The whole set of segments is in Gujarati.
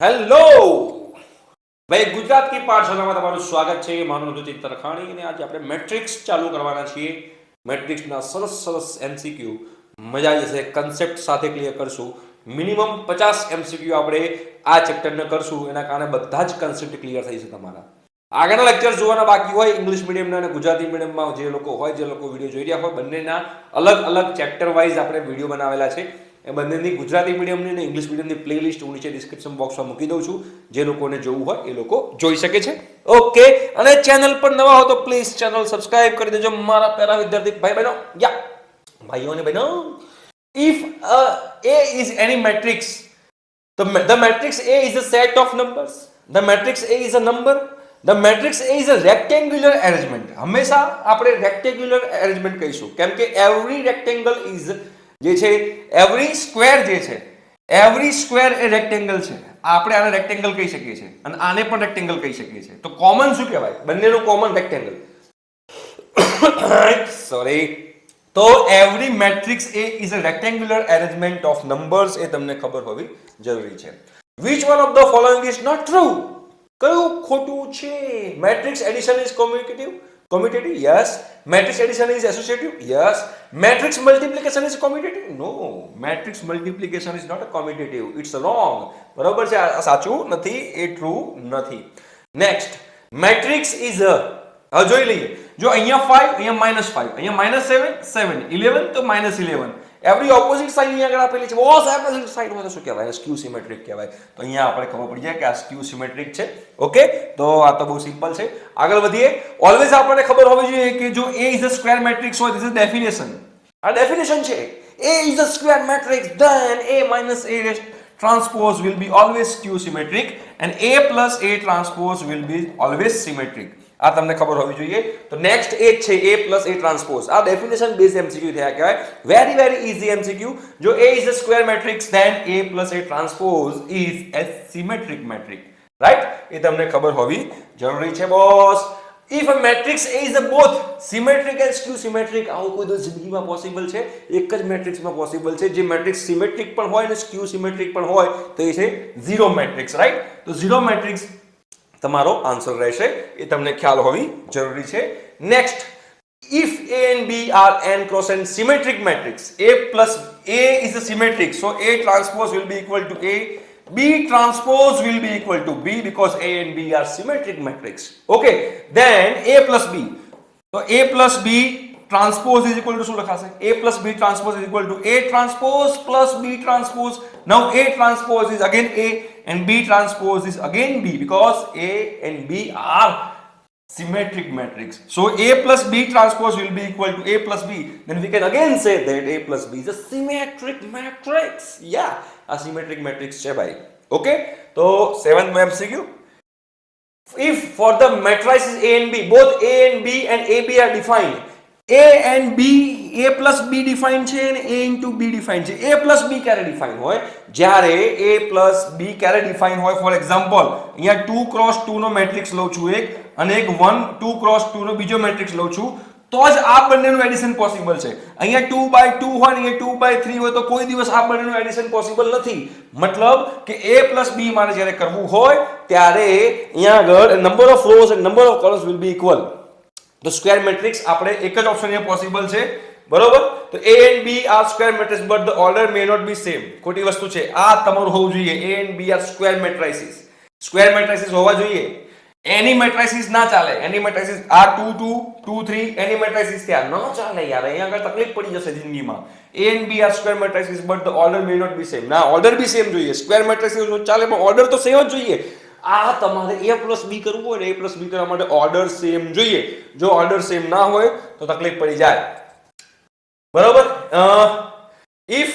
હેલો ભાઈ, ગુજરાત કી પાઠશાલામાં તમારું સ્વાગત છે. મારું નામ છે તરખાણી અને આજે આપણે મેટ્રિક્સ ચાલુ કરવાના છીએ. મેટ્રિક્સના સરસ સરસ એમસીક્યુ મજા આવી જશે. કન્સેપ્ટ સાથે ક્લિયર કરશું. મિનિમમ 50 એમસીક્યુ આપણે આ ચેપ્ટરને કરશું. એના કારણે બધા જ કન્સેપ્ટ ક્લિયર થઈ છે તમારા. આગળના લેક્ચર જોવાના બાકી હોય ઇંગ્લિશ મીડિયમના અને ગુજરાતી મીડિયમમાં જે લોકો હોય, જે લોકો વિડીયો જોઈ રહ્યા હોય, બંનેના અલગ અલગ ચેપ્ટર વાઇઝ આપણે વિડીયો બનાવેલા છે. એ બંનેની ગુજરાતી મીડિયમની અને ઇંગ્લિશ મીડિયમની પ્લેલિસ્ટ હું નીચે ડિસ્ક્રિપ્શન બોક્સમાં મૂકી દઉં છું. જે લોકોને જોવું હોય એ લોકો જોઈ શકે છે. ઓકે, અને ચેનલ પર નવા હો તો પ્લીઝ ચેનલ સબસ્ક્રાઇબ કરી દેજો મારા પહેલા વિદ્યાર્થી ભાઈ બહેનો. યા ભાઈઓ અને બહેનો, if A is any matrix, the matrix A is a set of numbers. The matrix A is a number. The matrix A is a rectangular arrangement. હંમેશા આપણે રેક્ટેન્ગ્યુલર એરેન્જમેન્ટ કહીશું, કેમ કે every rectangle is જે છે એવરી સ્ક્વેર જે છે, એવરી સ્ક્વેર એ રેક્ટેંગલ છે. આપણે આને રેક્ટેંગલ કહી શકીએ છીએ અને આને પણ રેક્ટેંગલ કહી શકીએ છીએ. તો કોમન શું કહેવાય? બંનેનું કોમન રેક્ટેંગલ. સોરી. તો એવરી મેટ્રિક્સ એ is a rectangular arrangement of numbers. એ તમને ખબર હોવી જરૂરી છે. Which one of the following is not true? કયું ખોટું છે? Matrix addition is commutative? Yes. Matrix addition is associative? Yes. Matrix multiplication is commutative? No. Matrix multiplication is not a commutative. It's wrong. બરોબર છે? આ સાચું નથી, એ ટ્રુ નથી. નેક્સ્ટ, મેટ્રિક્સ ઇઝ હવે જોઈ લઈએ. જો અહીંયા 5, અહીંયા -5, અહીંયા -7, 7, 11 તો -11. એવરી ઓપોઝિટ સાઇડ અહીંયા આગળ આપેલી છે. બહુ ઓપોઝિટ સાઇડ હોય તો શું કહેવાય? સ્ક્યુ સિમેટ્રિક કહેવાય. તો અહીંયા આપણે ખબર પડી જાય કે આ સ્ક્યુ સિમેટ્રિક છે. ઓકે, તો આ તો બહુ સિમ્પલ છે. આગળ વધીએ. ઓલવેઝ આપણને ખબર હોવી જોઈએ કે જો A is a square matrix હોય, ધીસ ઇઝ ડેફિનેશન. આ ડેફિનેશન છે. A is a square matrix, then A minus A transpose will be always skew symmetric and A plus A transpose will be always symmetric. આ તમને ખબર હોવી જોઈએ. તો નેક્સ્ટ એ છે A plus A transpose. આ ડેફિનેશન બેઝ એમસીક્યુ થયા કહેવાય. Very very easy MCQ. જો A is a square matrix then A plus A transpose is a symmetric matrix. Right? એ તમને ખબર હોવી જરૂરી છે boss. If a matrix A is a both symmetric and skew symmetric, આવું કોઈ તો જિંદગીમાં પોસિબલ છે? એક જ મેટ્રિક્સમાં પોસિબલ છે. જે મેટ્રિક્સ સિમેટ્રિક પણ હોય અને સ્ક્યુ સિમેટ્રિક પણ હોય તો એ છે ઝીરો મેટ્રિક્સ. રાઈટ? તો ઝીરો મેટ્રિક્સ તમારો આન્સર રહેશે. એ તમને ખ્યાલ હોવી જરૂરી છે. Next, if A and B are n cross n symmetric matrix, A plus A is a symmetric, so A transpose will be equal to A, B transpose will be equal to B because A and B are symmetric matrix. Okay, then A plus B. So A plus B transpose is equal to શું લખાશે? A plus B transpose is equal to A transpose plus B transpose. Now A transpose is again A and B transpose is again B because A and B are symmetric matrix. So A plus B transpose will be equal to A plus B. Then we can again say that A plus B is a symmetric matrix. Yeah, a symmetric matrix છે ભાઈ. Okay, તો 7th MCQ. If for the matrices A and B, both A and B and AB are defined, A and B, A plus B define છે અને A into B define છે. A plus B ક્યારે define હોય? જ્યારે A plus B ક્યારે define હોય? ફોર એક્ઝામ્પલ, અહીંયા 2 cross 2 નો મેટ્રિક્સ લઉં છું એક અને એક 1 2 cross 2 નો બીજો મેટ્રિક્સ લઉં છું, તો જ આ બંનેનું એડિશન પોસિબલ છે. અહીંયા 2/2 હોય ને અહીંયા 2/3 હોય તો કોઈ દિવસ આ બંનેનું એડિશન પોસિબલ નથી. મતલબ કે A plus B મારે જ્યારે કરવું હોય ત્યારે અહીંયા આગળ number of rose and number of columns will be equal. તો સ્ક્વેર મેટ્રિક્સ આપણે એક જ ઓપ્શન અહીંયા પોસિબલ છે. બરોબર? તો A and B are square matrices but the order may not be same. ખોટી વસ્તુ છે. આ તમારું હોવું જોઈએ. A and B are square matrices. Square matrices હોવા જોઈએ. એની મેટ્રિસીસ ના ચાલે. એની મેટ્રિસીસ આ 2 2 2 3 એની મેટ્રિસીસ ત્યાં ન ચાલે યાર. અહીંયા આગળ તકલીફ પડી જશે જિંદગીમાં. A and B are square matrices but the order may not be same. ના, ઓર્ડર બી સેમ જોઈએ. સ્ક્વેર મેટ્રિસીસ ચાલે પણ ઓર્ડર તો સેમ જ જોઈએ. આ તમારે A plus B કરવું હોય ને A plus B કરવા માટે ઓર્ડર સેમ જોઈએ. જો ઓર્ડર સેમ ના હોય તો તકલીફ પડી જાય. બરોબર? if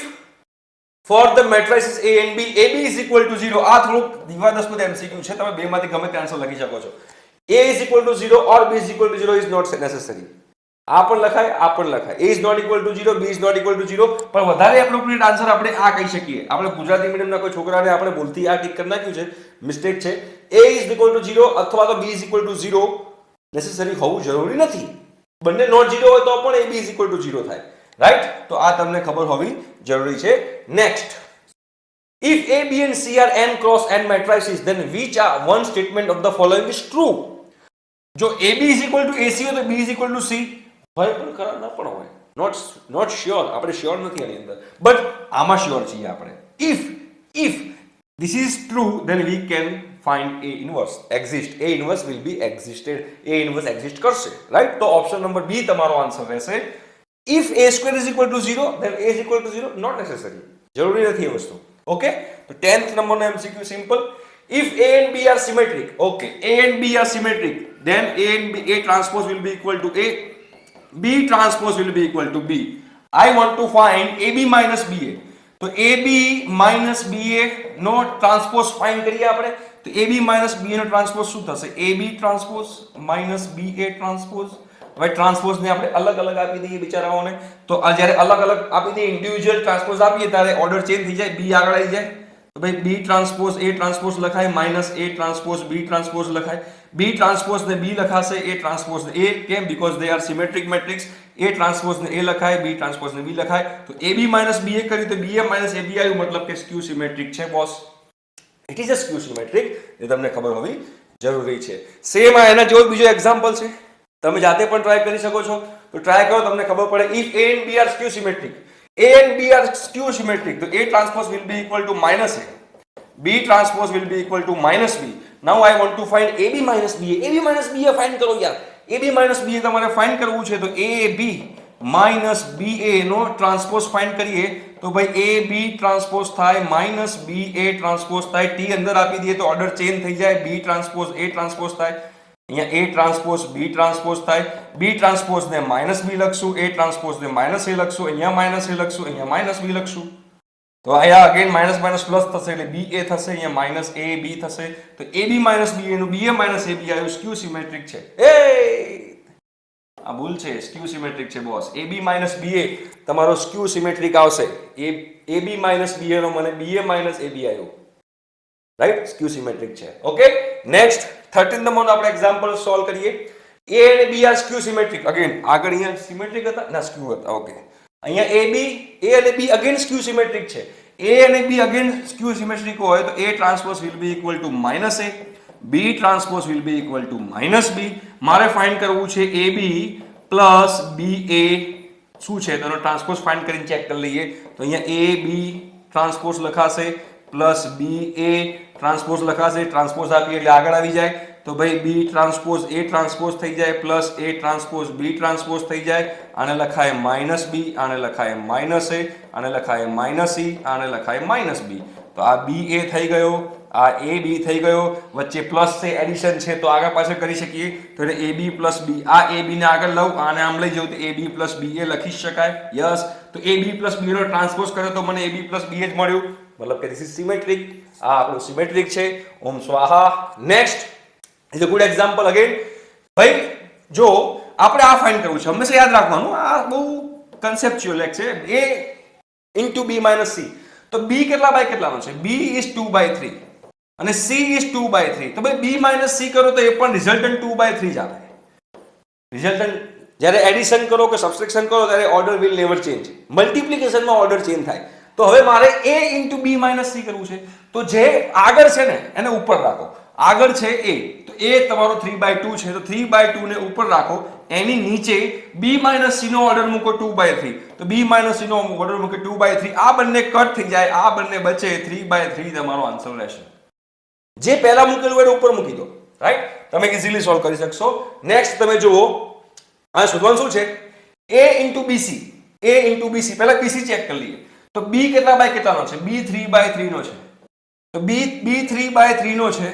for the matrices A and B, AB is equal to 0, આ થોડુંક દિવાદસ્પદ MCQ છે. તમે બેમાંથી ગમે તે આન્સર લખી શકો છો. A is equal to 0 or B is equal to 0 is not necessary. આ પણ લખાય, આ પણ લખાય. A is not equal to 0, B is not equal to 0, પણ વધારે એપ્રોપ્રિએટ આન્સર આપણે આ કહી શકીએ. આપણે ગુજરાતી મીડિયમના કોઈ છોકરાને આપણે ભૂલથી આ ટીક કરી નાખ્યું છે, મિસ્ટેક છે. A is equal to 0 અથવા તો B is equal to 0 necessary હોવું જરૂરી નથી. બંને નોટ 0 હોય તો પણ A B is equal to 0 થાય. રાઈટ? તો આ તમને ખબર હોવી જરૂરી છે. Next, If A, B and C are n cross n matrices, then which are one statement of the following is true? જો AB is equal to AC હોય તો B is equal to C હોય પણ ખરા ના પણ હોય, not sure, આપણે શ્યોર નથી આની અંદર, બટ આમાં શ્યોર છીએ આપણે. if this is true, then we can find A inverse exist. A inverse will be existed. A inverse exist કરશે, right? તો ઓપ્શન નંબર B તમારો આન્સર રહેશે. If A square is equal to 0, then A is equal to 0, not necessary, જરૂરી નથી એ વસ્તુ. Okay, તો 10th નંબરનો MCQ simple. If A and B are symmetric, okay, A and B are symmetric, then A transpose will be equal to A, B transpose will be equal to B. I want to find AB minus BA. તો AB minus BA નો ટ્રાન્સપોઝ ફાઇન્ડ કરીએ આપણે. તો AB minus BA નો ટ્રાન્સપોઝ શું થશે? AB transpose minus BA transpose. હવે ટ્રાન્સપોઝ ને આપણે અલગ અલગ આપી દઈએ બિચારાઓને. તો આ જ્યારે અલગ અલગ આપી દઈએ, ઇન્ડિવિડ્યુઅલ ટ્રાન્સપોઝ આપીએ ત્યારે ઓર્ડર ચેન્જ થઈ જાય, B આગળ આવી જાય. તો ભાઈ B ટ્રાન્સપોઝ A ટ્રાન્સપોઝ લખાય minus A transpose B transpose લખાય. B ટ્રાન્સપોઝ ને B લખાશે, A ટ્રાન્સપોઝ ને A, કેમ? Because they are symmetric matrix. A transpose ને A લખાય, B ટ્રાન્સપોઝ ને B લખાય. તો AB માઇનસ BA કર્યું તો BA માઇનસ AB આવ્યું, મતલબ કે સ્ક્યુ સિમેટ્રિક છે boss. It is a skew symmetric, એ તમને ખબર હોવી જરૂરી છે. સેમ આ એના જેવો બીજો એક્ઝામ્પલ છે, તમે જાતે પણ ટ્રાય કરી શકો છો. તો ટ્રાય કરો, તમને ખબર પડે. If A and B are skew symmetric, A and B are skew symmetric, તો A transpose will be equal to minus A, B transpose will be equal to minus B. Now I want to find AB minus BA. AB minus BA find કરો યાર. AB minus BA તમારે find કરવું છે તો AB minus BA નો ટ્રાન્સપોઝ ફાઇન્ડ કરીએ તો ભાઈ AB ટ્રાન્સપોઝ થાય minus BA ટ્રાન્સપોઝ થાય. T અંદર આપી દઈએ તો ઓર્ડર ચેન્જ થઈ જાય, B ટ્રાન્સપોઝ A ટ્રાન્સપોઝ થાય. અહીંયા A ટ્રાન્સપોઝ B ટ્રાન્સપોઝ થાય. B ટ્રાન્સપોઝ ને માઇનસ B લખશું, A ટ્રાન્સપોઝ ને માઇનસ A લખશું, અહીંયા માઇનસ A લખશું, અહીંયા માઇનસ B લખશું. તો અહીંયા અગેન માઇનસ માઇનસ પ્લસ થશે એટલે BA થશે, અહીંયા માઇનસ AB થશે. તો AB માઇનસ BA નું BA માઇનસ AB આવ્યું, સ્ક્યુ સિમેટ્રિક છે. આ ભૂલ છે, સ્ક્યુ સિમેટ્રિક છે બોસ. AB માઇનસ BA તમારો સ્ક્યુ સિમેટ્રિક આવશે. AB માઇનસ BA નો મને BA માઇનસ AB આવ્યું, રાઈટ? સ્ક્યુ સિમેટ્રિક છે. ઓકે, નેક્સ્ટ 13 નંબરનો આપણે એક્ઝામ્પલ સોલ્વ કરીએ. A અને B are skew symmetric. Again આગળ અહીંયા સિમેટ્રિક હતા ના સ્ક્યુ હતા. ઓકે, અહીંયા A અને B અગેન સ્ક્યુ સિમેટ્રિક છે. A અને B અગેન સ્ક્યુ સિમેટ્રિક હોય તો A transpose will be equal to minus A, B transpose will be equal to minus B. મારે ફાઇન્ડ કરવું છે AB પ્લસ BA શું છે તેનો ટ્રાન્સપોઝ ફાઇન્ડ કરીને ચેક કરી લઈએ. તો અહીંયા AB ટ્રાન્સપોઝ લખાશે પ્લસ BA ટ્રાન્સપોઝ લખાશે, ટ્રાન્સપોઝ આપીએ એટલે આગળ આવી જાય. તો ભાઈ B ટ્રાન્સપોઝ A ટ્રાન્સપોઝ થઈ જાય plus A transpose B transpose થઈ જાય. આને લખાય માઇનસ B, આને લખાય માઇનસ A, આને લખાય માઇનસ E, આને લખાય માઇનસ B. તો આ BA થઈ ગયો, આ AB થઈ ગયો, વચ્ચે પ્લસ છે, એડિશન છે, તો આગળ પાછળ કરી શકીએ. તો એટલે AB પ્લસ B, આ AB ને આગળ લઉં, આને આમ લઈ જાઉં તો AB પ્લસ BA લખી શકાય. યસ, તો AB પ્લસ B નો ટ્રાન્સપોઝ કર્યો તો મને AB પ્લસ BA જ મળ્યું, મતલબ કે ધીસ ઇઝ સિમેટ્રિક. આ આપણું સિમેટ્રિક છે. ઓમ સ્વાહા. Next is a good example again. ભાઈ જો આપણે આ ફાઇન્ડ કરવું છે, હંમેશા યાદ રાખવાનું, આ બહુ કન્સેપ્ચ્યુઅલ એક છે. A into B minus C. તો B કેટલા બાય કેટલાનો છે? B ઇઝ 2/3 અને C ઇઝ 2/3. તો ભાઈ B માઇનસ C કરો તો એ પણ રિઝલ્ટન્ટ 2/3 જ આવે. રિઝલ્ટન્ટ જ્યારે એડિશન કરો કે સબટ્રેક્શન કરો ત્યારે ઓર્ડર વિલ નેવર ચેન્જ. મલ્ટિપ્લિકેશનમાં ઓર્ડર ચેન્જ થાય. તો હવે મારે A into B minus C કરવું છે. તો જે આગળ છે ને એને ઉપર રાખો. આગળ છે A, તો A તમારો 3/2 છે, તો 3/2 ને ઉપર રાખો. એની નીચે B માઇનસ C નો ઓર્ડર મૂકો 2/3. તો B માઇનસ C નો ઓર્ડર મૂકે 2/3. આ બંને કટ થઈ જાય, આ બંને બચે, 3/3 તમારો આન્સર રહેશે. જે પહેલા મૂકેલું હોય ઉપર મૂકી દો, રાઈટ? તમે ઇઝીલી સોલ્વ કરી શકશો. નેક્સ્ટ તમે જુઓ, આ શોધવાનું શું છે? A into BC. A into BC, પહેલા BC ચેક કરી લઈએ. તો B કેટલા બાય કેટલાનો છે? B 3/3 નો છે. તો B 3/3 નો છે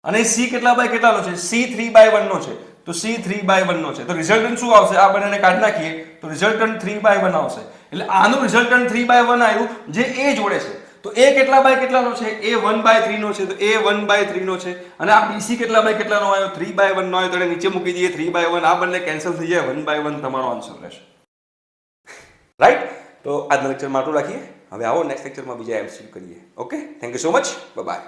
અને C કેટલા બાય કેટલાનો છે? C 3/1 નો છે. તો C 3/1 નો છે. તો રિઝલ્ટન્ટ શું આવશે? આ બંનેને કાઢી નાખીએ તો રિઝલ્ટન્ટ 3/1 આવશે. એટલે આનું રિઝલ્ટન્ટ 3/1 આવ્યું જે A જોડે છે. તો A કેટલા બાય કેટલાનો છે? A 1/3 નો છે. તો A 1/3 નો છે. અને આ BC કેટલા બાય કેટલાનો આવ્યો? 3/1 નો આવ્યો. તો નીચે મૂકી દઈએ 3/1. આ બંને કેન્સલ થઈ જાય, 1/1 તમારો આન્સર રહેશે. રાઈટ? તો આજના લેક્ચરમાં આટલું રાખીએ. હવે આવો નેક્સ્ટ લેક્ચરમાં બીજા MCQ કરીએ. Okay, thank you so much, bye bye.